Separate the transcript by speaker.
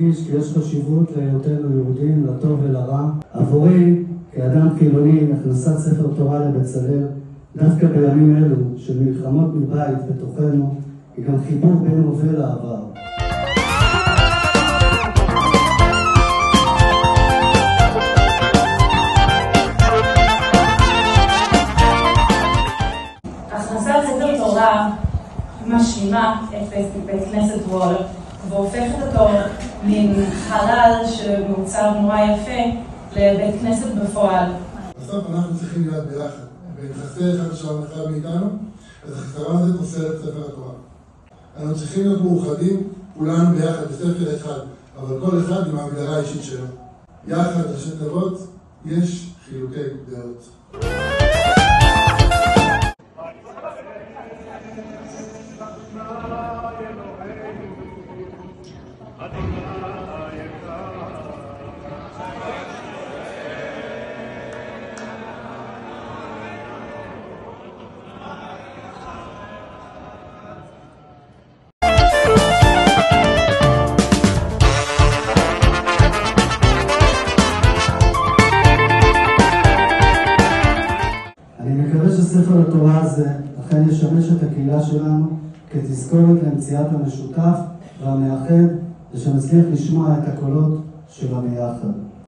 Speaker 1: מדגיש כי יש חשיבות להיותנו יהודים, לטוב ולרע. עבורי, כאדם חילוני, הכנסת ספר תורה לבצלאל, דווקא בימים אלו של מלחמות מבית בתוכנו, היא גם חיבור בין הווה לעבר.
Speaker 2: הכנסת ספר תורה משלימה את בית כנסת וולר והופכת אותו מן חלל שמעוצב נורא יפה לבית כנסת בפועל.
Speaker 3: בסוף אנחנו צריכים להיות ביחד, ונכסה אחד שלום אחד מאיתנו, אז החיסרון הזה פוסל את ספר התורה. אנחנו צריכים להיות מאוחדים, כולנו ביחד בספר אחד, אבל כל אחד עם ההגדרה האישית שלו. יחד, ראשי תיבות, יש חילוקי דעות.
Speaker 1: אני מקווה שספר התורה הזה אכן ישמש את הקהילה שלנו כתזכורת למציאת המשותף והמאחד, ושנצליח לשמוע את הקולות של הביחד.